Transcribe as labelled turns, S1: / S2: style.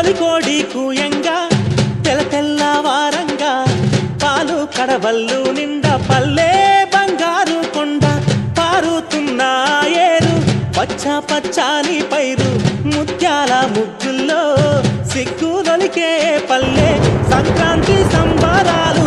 S1: తొలికోడి కూయంగా తెల్లవారంగా పాలు కడవల్లు నిండా పల్లె బంగారు కొండ పారుతున్న ఏరు పచ్చ పచ్చాని పైరు ముత్యాల ముగ్గుల్లో సిగ్గులొలికే పల్లె సంక్రాంతి సంబరాలు